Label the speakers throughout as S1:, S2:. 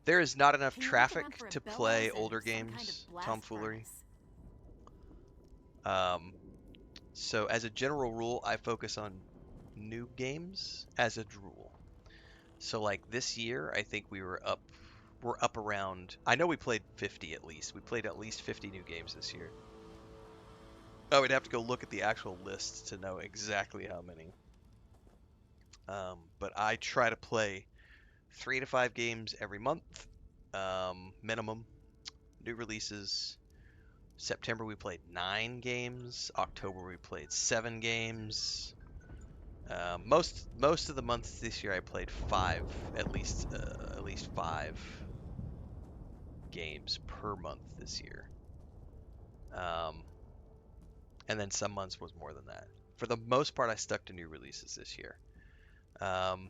S1: There is not enough
S2: Can you look around
S1: traffic
S2: for a
S1: to
S2: bilge
S1: play
S2: and
S1: older
S2: some kind
S1: games,
S2: of blast
S1: tomfoolery.
S2: furnace?
S1: Um, so as a general rule, I focus on new games as a rule. So like this year, I think we're up around, I know we played 50 at least. We played at least 50 new games this year. I would have to go look at the actual list to know exactly how many. But I try to play 3 to 5 games every month, minimum. New releases. September we played 9 games. October we played 7 games. Most of the months this year I played five, at least 5 games per month this year. Um, and then some months was more than that. For the most part, I stuck to new releases this year. Um,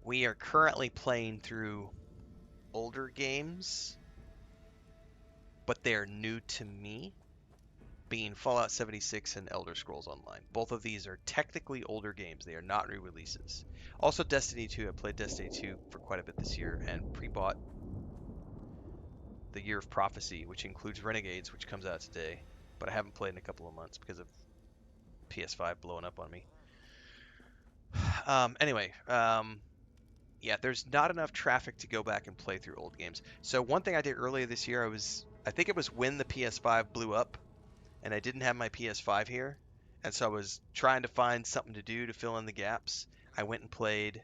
S1: we are currently playing through older games, but they are new to me, being Fallout 76 and Elder Scrolls Online. Both of these are technically older games. They are not new releases. Also, Destiny 2. I played Destiny 2 for quite a bit this year and pre-bought the Year of Prophecy, which includes Renegades, which comes out today. But I haven't played in a couple of months because of PS5 blowing up on me. Anyway, yeah, there's not enough traffic to go back and play through old games. So one thing I did earlier this year, I think it was when the PS5 blew up, and I didn't have my PS5 here, and so I was trying to find something to do to fill in the gaps. I went and played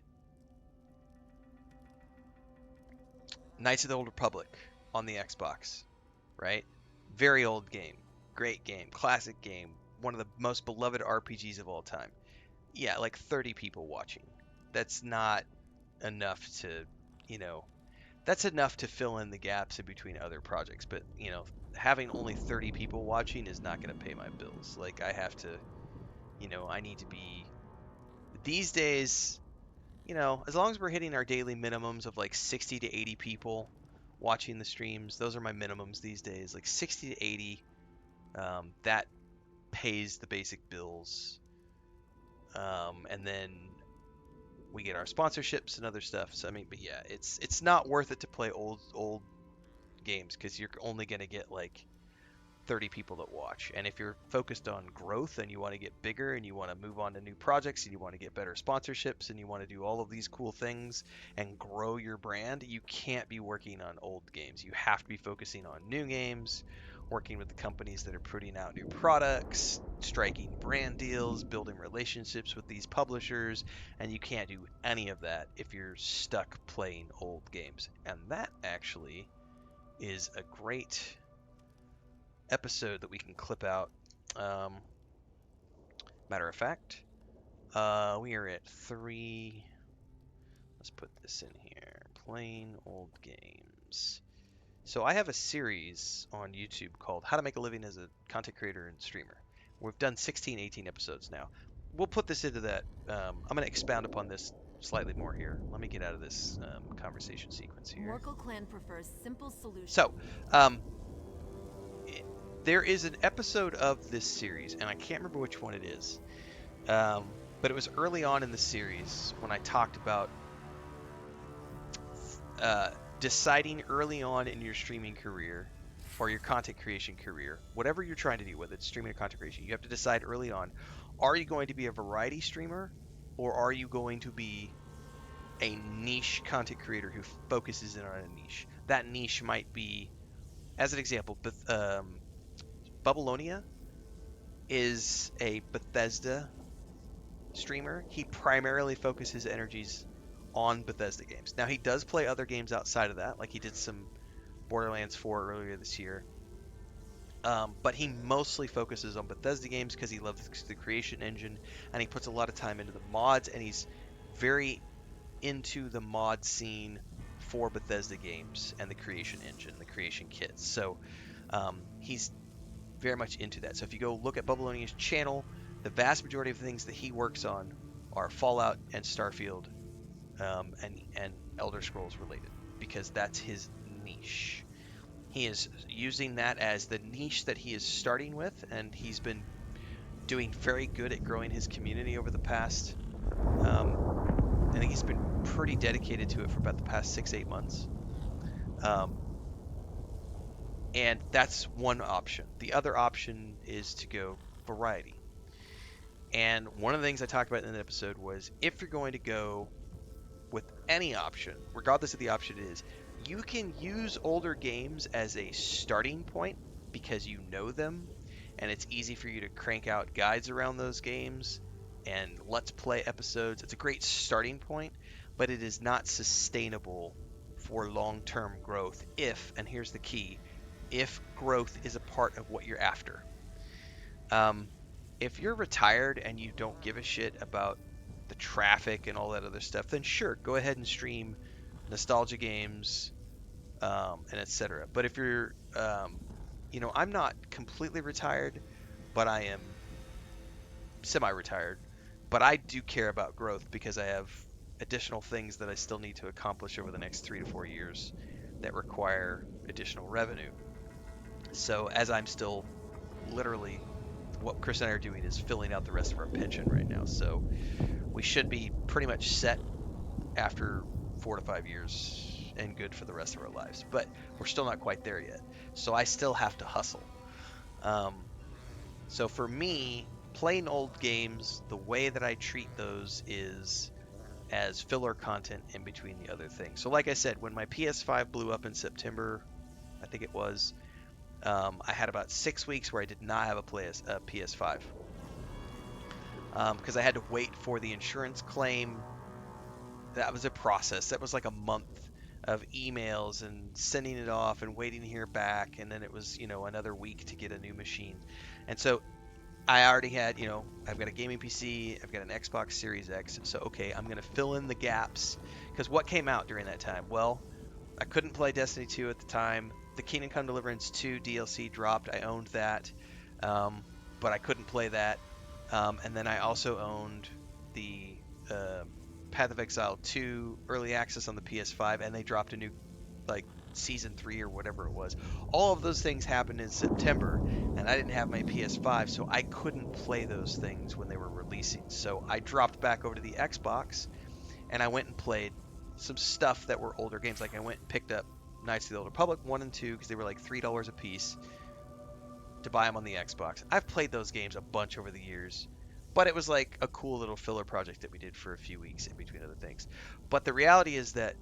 S1: Knights of the Old Republic on the Xbox, right? Very old game, great game, classic game, one of the most beloved RPGs of all time. Yeah, like 30 people watching. That's not enough to, you know, that's enough to fill in the gaps in between other projects. But, having only 30 people watching is not going to pay my bills. Like, I have to, I need to be. These days, as long as we're hitting our daily minimums of like 60 to 80 people watching the streams, those are my minimums these days. Like 60 to 80, that pays the basic bills. And then we get our sponsorships and other stuff. So I mean, but yeah, it's not worth it to play old games because you're only gonna get like 30 people that watch. And if you're focused on growth and you want to get bigger and you want to move on to new projects and you want to get better sponsorships and you want to do all of these cool things and grow your brand, you can't be working on old games. You have to be focusing on new games, working with the companies that are putting out new products, striking brand deals, building relationships with these publishers, and you can't do any of that if you're stuck playing old games. And that actually is a great episode that we can clip out. Um, Matter of fact, we are at 3. Let's put this in here. Plain old games. So I have a series on YouTube called How to Make a Living as a Content Creator and Streamer. We've done 16, 18 episodes now. We'll put this into that. I'm going to expound upon this slightly more here. Let me get out of this conversation sequence here.
S2: Morkel Clan prefers simple solutions.
S1: So, there is an episode of this series, and I can't remember which one it is, but it was early on in the series when I talked about deciding early on in your streaming career or your content creation career, whatever you're trying to do, whether it's streaming or content creation, you have to decide early on, are you going to be a variety streamer or are you going to be a niche content creator who focuses in on a niche? That niche might be, as an example, Babylonia is a Bethesda streamer. He primarily focuses energies on Bethesda games. Now he does play other games outside of that, like he did some Borderlands 4 earlier this year. But he mostly focuses on Bethesda games because he loves the creation engine and he puts a lot of time into the mods and he's very into the mod scene for Bethesda games and the creation engine, the creation kits. So he's very much into that. So if you go look at Babylonia's channel, the vast majority of the things that he works on are Fallout and Starfield and Elder Scrolls related because that's his niche. He is using that as the niche that he is starting with, and he's been doing very good at growing his community over the past I think he's been pretty dedicated to it for about the past 6-8 months. Um, and that's one option. The other option is to go variety. And one of the things I talked about in the episode was if you're going to go with any option, regardless of the option it is, you can use older games as a starting point because you know them and it's easy for you to crank out guides around those games and let's play episodes. It's a great starting point, but it is not sustainable for long-term growth if, and here's the key, if growth is a part of what you're after. Um, if you're retired and you don't give a shit about the traffic and all that other stuff, then sure, go ahead and stream nostalgia games, and etc. But if you're, I'm not completely retired, but I am semi-retired. But I do care about growth because I have additional things that I still need to accomplish over the next 3 to 4 years that require additional revenue. So as I'm still literally what Chris and I are doing is filling out the rest of our pension right now. So we should be pretty much set after 4 to 5 years and good for the rest of our lives. But we're still not quite there yet. So I still have to hustle. Um, so for me, playing old games, the way that I treat those is as filler content in between the other things. So like I said, when my PS5 blew up in September, I think it was, I had about 6 weeks where I did not have a PS5 because I had to wait for the insurance claim. That was a process. That was like a month of emails and sending it off and waiting to hear back. And then it was, another week to get a new machine. And so I already had, I've got a gaming PC, I've got an Xbox Series X. So, okay, I'm going to fill in the gaps. Because what came out during that time? Well, I couldn't play Destiny 2 at the time. The Kingdom Come Deliverance 2 DLC dropped. I owned that. But I couldn't play that. And then I also owned the Path of Exile 2 early access on the PS5, and they dropped a new, like, season 3 or whatever it was. All of those things happened in September, and I didn't have my PS5, so I couldn't play those things when they were releasing. So I dropped back over to the Xbox, and I went and played some stuff that were older games. Like I went and picked up Knights of the Old Republic 1 and 2 because they were like $3 a piece to buy them on the Xbox. I've played those games a bunch over the years, but it was like a cool little filler project that we did for a few weeks in between other things. But the reality is that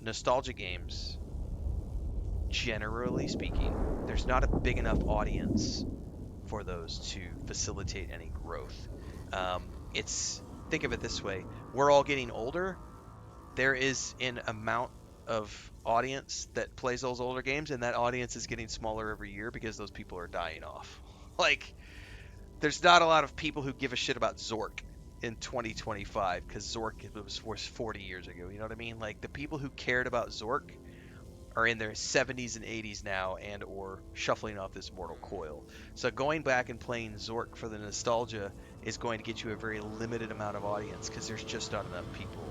S1: nostalgia games, generally speaking, there's not a big enough audience for those to facilitate any growth. It's think of it this way: we're all getting older. There is an amount of audience that plays those older games, and that audience is getting smaller every year because those people are dying off. Like, there's not a lot of people who give a shit about Zork in 2025 because Zork was 40 years ago. You know what I mean? Like, the people who cared about Zork are in their 70s and 80s now and or shuffling off this mortal coil. So going back and playing Zork for the nostalgia is going to get you a very limited amount of audience because there's just not enough people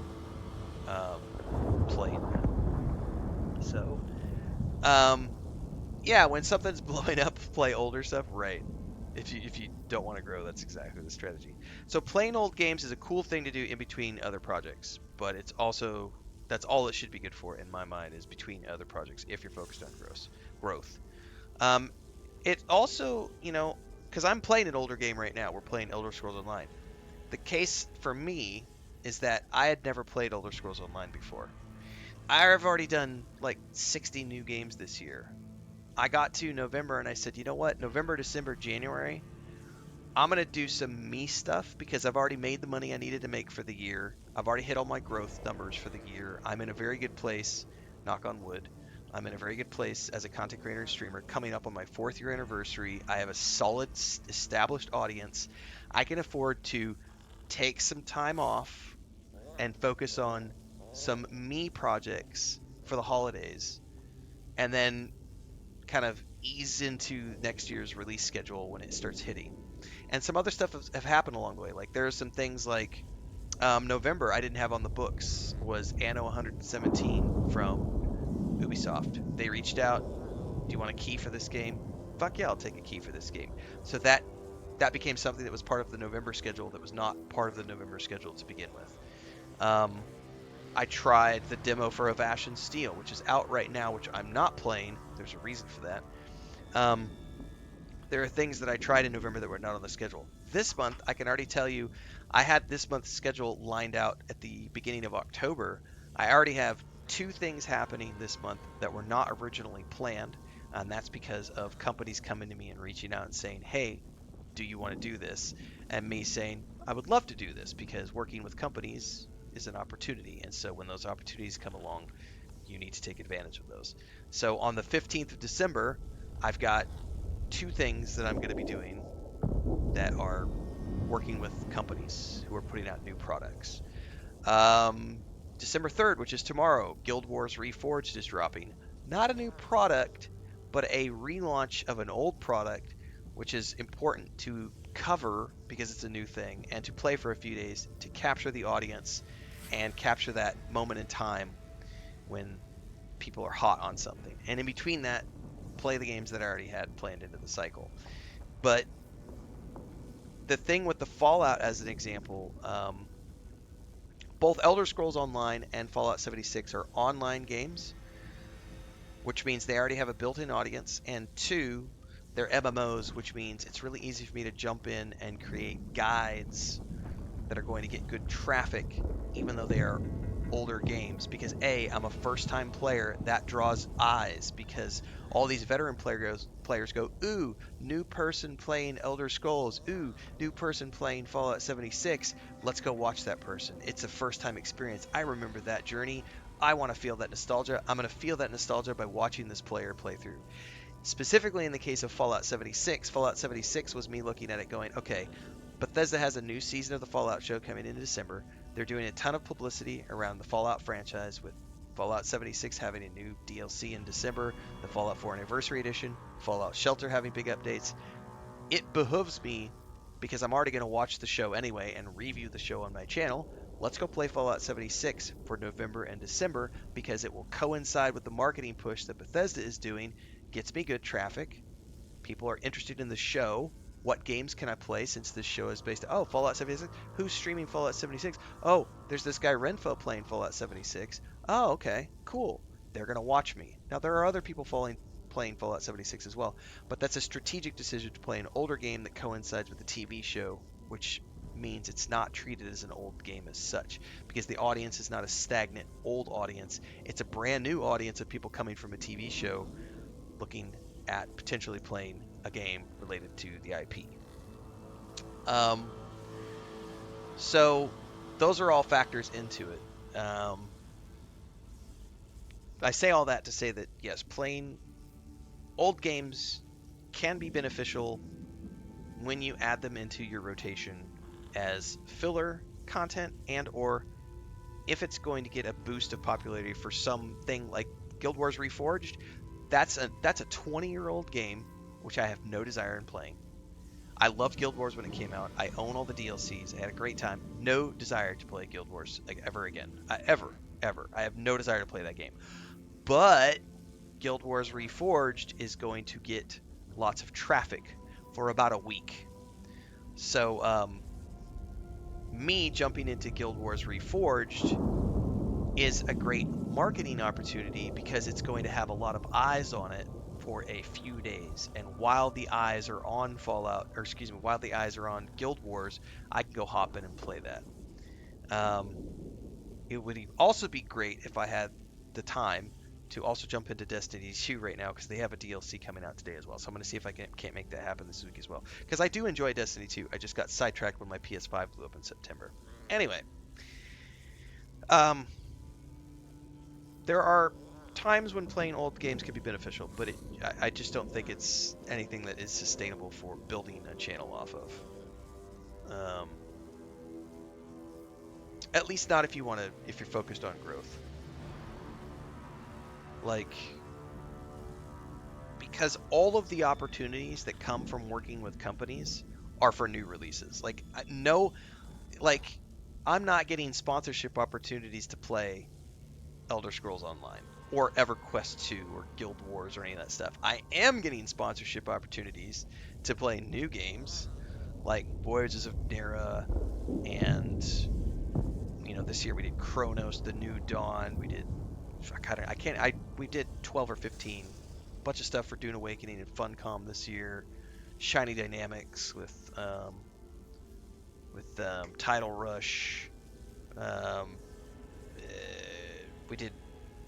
S1: playing that. So, yeah, when something's blowing up, play older stuff, right? If you don't want to grow, that's exactly the strategy. So playing old games is a cool thing to do in between other projects, but it's also that's all it should be good for in my mind is between other projects if you're focused on growth. Um, it also, because I'm playing an older game right now. We're playing Elder Scrolls Online. The case for me is that I had never played Elder Scrolls Online before. I've already done like 60 new games this year. I got to November and I said, you know what? November, December, January, I'm going to do some me stuff because I've already made the money I needed to make for the year. I've already hit all my growth numbers for the year. I'm in a very good place, knock on wood. I'm in a very good place as a content creator and streamer coming up on my 4th year anniversary. I have a solid established audience. I can afford to take some time off and focus on some me projects for the holidays and then kind of ease into next year's release schedule when it starts hitting. And some other stuff have happened along the way. Like there are some things like November I didn't have on the books was Anno 117 from Ubisoft. They reached out, do you want a key for this game? Fuck yeah, I'll take a key for this game. So that became something that was part of the November schedule that was not part of the November schedule to begin with. Um, I tried the demo for Avashin Steel, which is out right now, which I'm not playing. There's a reason for that. Um, there are things that I tried in November that were not on the schedule. This month, I can already tell you, I had this month's schedule lined out at the beginning of October. I already have two things happening this month that were not originally planned, and that's because of companies coming to me and reaching out and saying, "Hey, do you want to do this?" And me saying, "I would love to do this," because working with companies is an opportunity. And so when those opportunities come along, you need to take advantage of those. So on the 15th of December, I've got two things that I'm going to be doing that are working with companies who are putting out new products. Um, December 3rd, which is tomorrow, Guild Wars Reforged is dropping. Not a new product, but a relaunch of an old product, which is important to cover because it's a new thing and to play for a few days to capture the audience and capture that moment in time when people are hot on something. And in between that, play the games that I already had planned into the cycle. But the thing with the Fallout, as an example, both Elder Scrolls Online and Fallout 76 are online games, which means they already have a built-in audience, and two, they're MMOs, which means it's really easy for me to jump in and create guides that are going to get good traffic, even though they are older games. Because A, I'm a first-time player, that draws eyes, because all these veteran players go, ooh, new person playing Elder Scrolls, ooh, new person playing Fallout 76, let's go watch that person. It's a first-time experience. I remember that journey. I want to feel that nostalgia. I'm going to feel that nostalgia by watching this player play through. Specifically in the case of Fallout 76, Fallout 76 was me looking at it going, okay, Bethesda has a new season of the Fallout show coming in December. They're doing a ton of publicity around the Fallout franchise, with Fallout 76 having a new DLC in December, the Fallout 4 Anniversary Edition, Fallout Shelter having big updates. It behooves me, because I'm already going to watch the show anyway and review the show on my channel. Let's go play Fallout 76 for November and December, because it will coincide with the marketing push that Bethesda is doing. Gets me good traffic. People are interested in the show. What games can I play, since this show is based on, oh, Fallout 76? Who's streaming Fallout 76? Oh, there's this guy Renfail playing Fallout 76. Oh, okay, cool. They're going to watch me. Now, there are other people playing Fallout 76 as well, but that's a strategic decision to play an older game that coincides with the TV show, which means it's not treated as an old game as such, because the audience is not a stagnant old audience. It's a brand new audience of people coming from a TV show looking at potentially playing a game related to the IP. Um, so those are all factors into it. I say all that to say that yes, playing old games can be beneficial when you add them into your rotation as filler content, and or if it's going to get a boost of popularity for something like Guild Wars Reforged. That's a 20-year-old game which I have no desire in playing. I loved Guild Wars when it came out. I own all the DLCs. I had a great time. No desire to play Guild Wars ever again. Ever. I have no desire to play that game. But Guild Wars Reforged is going to get lots of traffic for about a week. So, me jumping into Guild Wars Reforged is a great marketing opportunity, because it's going to have a lot of eyes on it for a few days. And while the eyes are on while the eyes are on Guild Wars, I can go hop in and play that. It would also be great if I had the time to also jump into Destiny 2 right now, because they have a DLC coming out today as well. So I'm going to see if I can't make that happen this week as well, because I do enjoy Destiny 2. I just got sidetracked when my PS5 blew up in September. Anyway, there are times when playing old games can be beneficial, but I just don't think it's anything that is sustainable for building a channel off of. At least not if you're focused on growth. Like, because all of the opportunities that come from working with companies are for new releases. I'm not getting sponsorship opportunities to play Elder Scrolls Online or EverQuest 2 or Guild Wars or any of that stuff. I am getting sponsorship opportunities to play new games like Voyages of Nera and this year we did Chronos, The New Dawn. We did, we did 12 or 15. Bunch of stuff for Dune Awakening and Funcom this year. Shiny Dynamics with Title Rush. Um, we did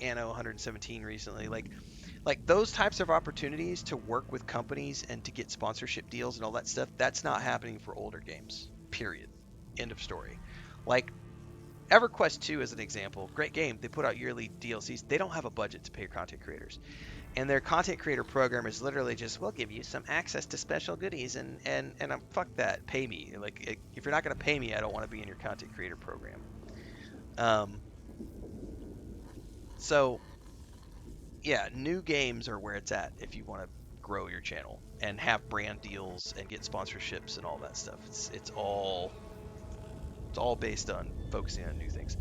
S1: Anno 117 recently. Like those types of opportunities to work with companies and to get sponsorship deals and all that stuff, that's not happening for older games. Period. End of story. Like EverQuest 2 as an example, great game. They put out yearly DLCs. They don't have a budget to pay content creators. And their content creator program is literally just, we'll give you some access to special goodies and fuck that, pay me. Like if you're not going to pay me, I don't want to be in your content creator program. Um, so yeah, new games are where it's at if you want to grow your channel and have brand deals and get sponsorships and all that stuff. It's all based on focusing on new things.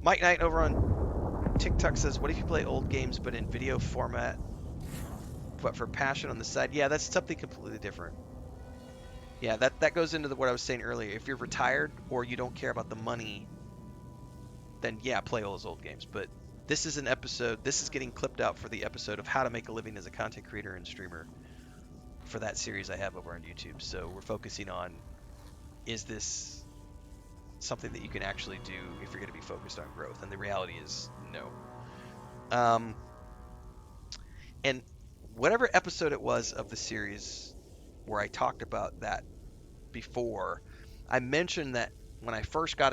S1: Mike Knight over on TikTok says, "What if you play old games but in video format, but for passion on the side?" Yeah, that's something completely different. Yeah, that goes into what I was saying earlier. If you're retired or you don't care about the money, then yeah, play all those old games. But this is an episode. This is getting clipped out for the episode of how to make a living as a content creator and streamer for that series I have over on YouTube. So we're focusing on, is this something that you can actually do if you're going to be focused on growth? And the reality is no. And whatever episode it was of the series where I talked about that before, I mentioned that when I first got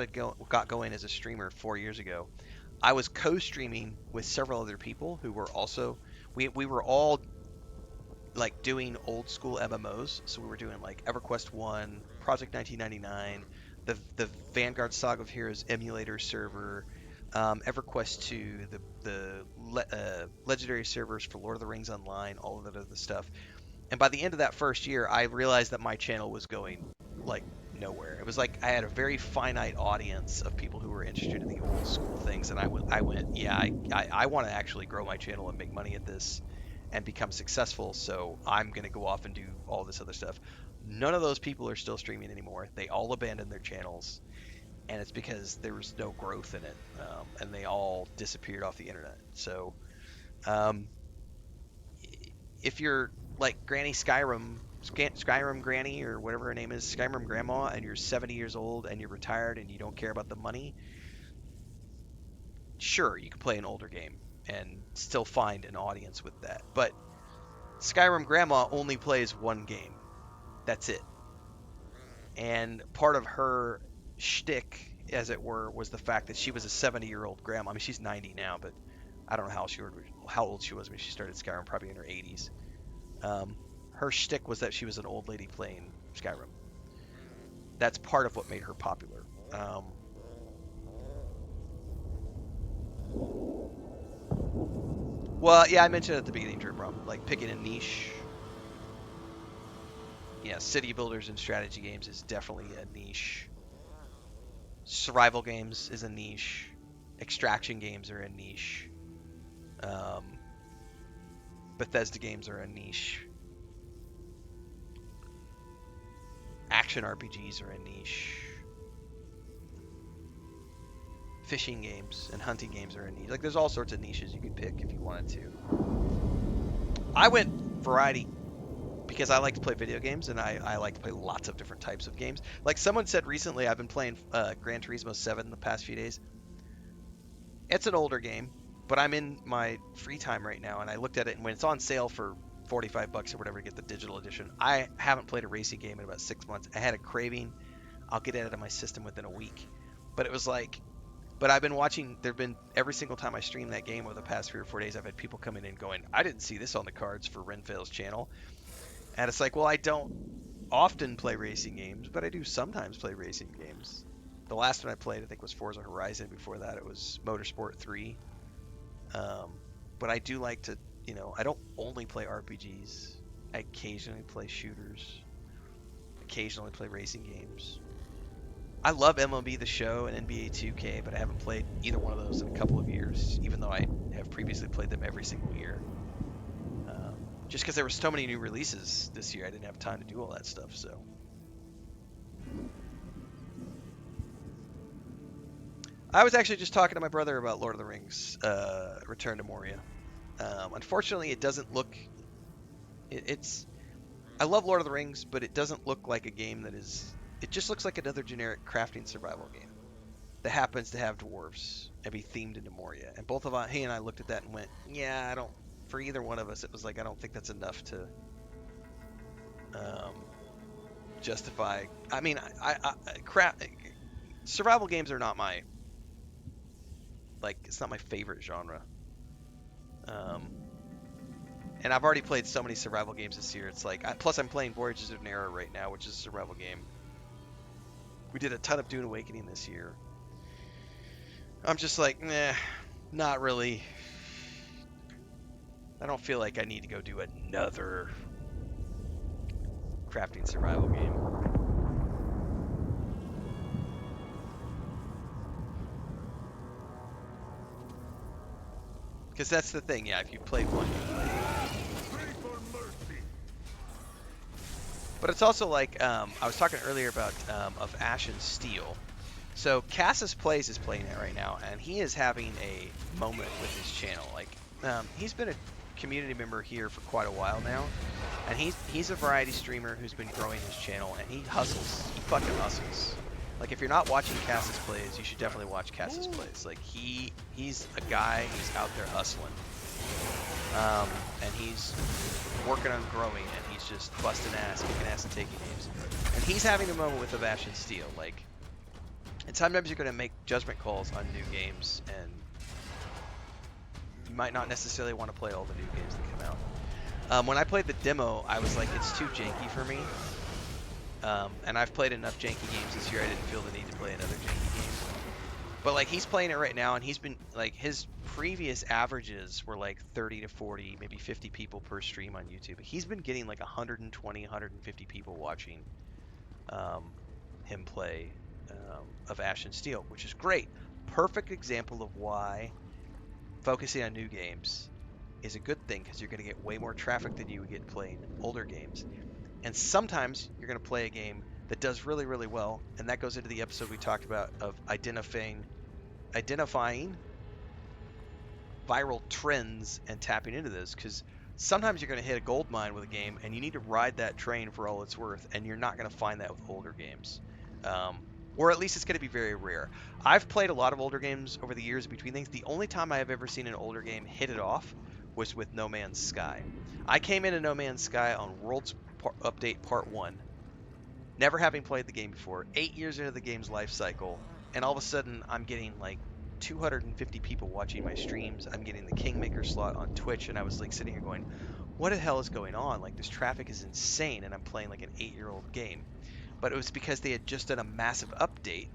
S1: going as a streamer 4 years ago, I was co-streaming with several other people who were also, we were all like doing old school MMOs. So we were doing like EverQuest 1, Project 1999, the Vanguard Saga of Heroes emulator server, EverQuest 2, the legendary servers for Lord of the Rings Online, all of that other stuff. And by the end of that first year, I realized that my channel was going like nowhere. It was like I had a very finite audience of people who were interested in the old school things, and I went, yeah, I want to actually grow my channel and make money at this and become successful. So I'm gonna go off and do all this other stuff. None of those people are still streaming anymore. They all abandoned their channels, and it's because there was no growth in it, and they all disappeared off the internet. So um, if you're like Granny Skyrim Granny or whatever her name is, Skyrim Grandma, and you're 70 years old and you're retired and you don't care about the money, sure, you can play an older game and still find an audience with that. But Skyrim Grandma only plays one game. That's it. And part of her shtick, as it were, was the fact that she was a 70-year-old grandma. I mean, she's 90 now, but I don't know how old she was when she started Skyrim, probably in her 80s. Her shtick was that she was an old lady playing Skyrim. That's part of what made her popular. Well, yeah, I mentioned at the beginning, Drew Brum, like picking a niche. Yeah, city builders and strategy games is definitely a niche. Survival games is a niche. Extraction games are a niche. Um, Bethesda games are a niche. Action RPGs are a niche. Fishing games and hunting games are a niche. Like, there's all sorts of niches you could pick if you wanted to. I went variety because I like to play video games, and I like to play lots of different types of games. Like someone said recently, I've been playing Gran Turismo 7 the past few days. It's an older game, but I'm in my free time right now, and I looked at it, and when it's on sale for $45 or whatever to get the digital edition, I haven't played a racing game in about 6 months. I had a craving. I'll get it out of my system within a week. But it was like, but I've been watching, there've been, every single time I stream that game over the past 3 or 4 days, I've had people coming in going, I didn't see this on the cards for Renfail's channel. And it's like, well, I don't often play racing games, but I do sometimes play racing games. The last one I played, I think, was Forza Horizon. Before that, it was Motorsport 3. But I do like to, I don't only play RPGs. I occasionally play shooters. Occasionally play racing games. I love MLB The Show and NBA 2K, but I haven't played either one of those in a couple of years, even though I have previously played them every single year. Just because there were so many new releases this year, I didn't have time to do all that stuff. So I was actually just talking to my brother about Lord of the Rings, Return to Moria. Unfortunately, it doesn't look. It's. I love Lord of the Rings, but it doesn't look like a game that is. It just looks like another generic crafting survival game that happens to have dwarves and be themed into Moria. And both of us, he and I looked at that and went, yeah, I don't. For either one of us, it was like I don't think that's enough to um, justify. I mean, survival games are not my like. It's not my favorite genre. Um, and I've already played so many survival games this year. It's like, plus I'm playing Voyages of Nera right now, which is a survival game. We did a ton of Dune Awakening this year. I'm just like, nah, not really. I don't feel like I need to go do another crafting survival game. Because that's the thing, yeah, if you played one, you play. But it's also like, I was talking earlier about of Ash and Steel. So Cassis Plays is playing it right now, and he is having a moment with his channel. Like, he's been a community member here for quite a while now, and he's a variety streamer who's been growing his channel, and he hustles. He fucking hustles. Like, if you're not watching Cassis Plays, you should definitely watch Cassis Plays. Like, he's a guy who's out there hustling, and he's working on growing, and he's just busting ass, kicking ass, and taking names. And he's having a moment with the Ash and Steel, like. And sometimes you're going to make judgment calls on new games, and you might not necessarily want to play all the new games that come out. When I played the demo, I was like, it's too janky for me. And I've played enough janky games this year, I didn't feel the need to play another janky game. But like, he's playing it right now, and he's been, like, his previous averages were like 30 to 40, maybe 50 people per stream on YouTube. He's been getting like 120, 150 people watching him play of Ash and Steel, which is great. Perfect example of why focusing on new games is a good thing, because you're going to get way more traffic than you would get playing older games. And sometimes you're going to play a game that does really, really well, and that goes into the episode we talked about of identifying viral trends and tapping into those, because sometimes you're going to hit a gold mine with a game, and you need to ride that train for all it's worth, and you're not going to find that with older games. Or at least it's going to be very rare. I've played a lot of older games over the years between things. The only time I have ever seen an older game hit it off was with No Man's Sky. I came into No Man's Sky on World's Update Part 1, never having played the game before, 8 years into the game's life cycle, and all of a sudden I'm getting like 250 people watching my streams. I'm getting the Kingmaker slot on Twitch, and I was like sitting here going, what the hell is going on? Like, this traffic is insane, and I'm playing like an 8-year-old game. But it was because they had just done a massive update,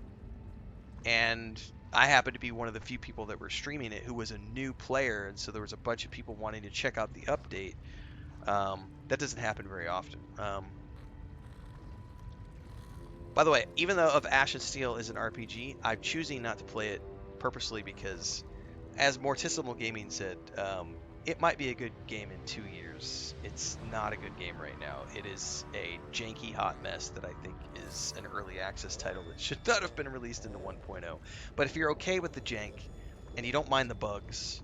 S1: and I happened to be one of the few people that were streaming it who was a new player, and so there was a bunch of people wanting to check out the update. That doesn't happen very often. By the way, even though of Ash and Steel is an RPG, I'm choosing not to play it purposely because, as Morticimal Gaming said, it might be a good game in 2 years. It's not a good game right now. It is a janky hot mess that I think is an early access title that should not have been released into 1.0. But if you're okay with the jank and you don't mind the bugs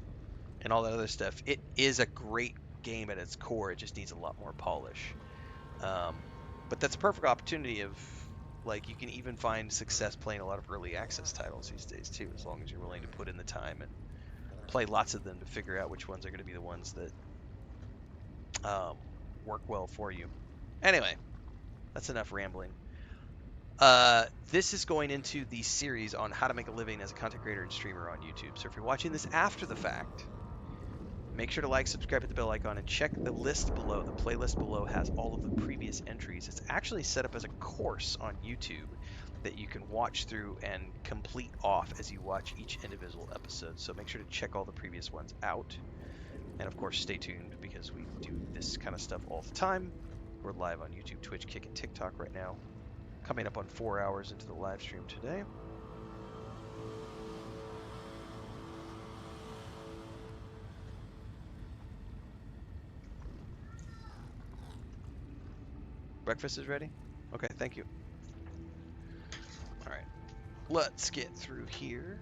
S1: and all that other stuff, it is a great game at its core. It just needs a lot more polish. But that's a perfect opportunity of, like, you can even find success playing a lot of early access titles these days too, as long as you're willing to put in the time and play lots of them to figure out which ones are going to be the ones that work well for you. Anyway, that's enough rambling. This is going into the series on how to make a living as a content creator and streamer on YouTube. So if you're watching this after the fact, make sure to like, subscribe, hit the bell icon, and check the list below. The playlist below has all of the previous entries. It's actually set up as a course on YouTube that you can watch through and complete off as you watch each individual episode. So make sure to check all the previous ones out. And of course, stay tuned, because we do this kind of stuff all the time. We're live on YouTube, Twitch, Kick, and TikTok right now. Coming up on 4 hours into the live stream today. Breakfast is ready? Okay, thank you. All right, let's get through here.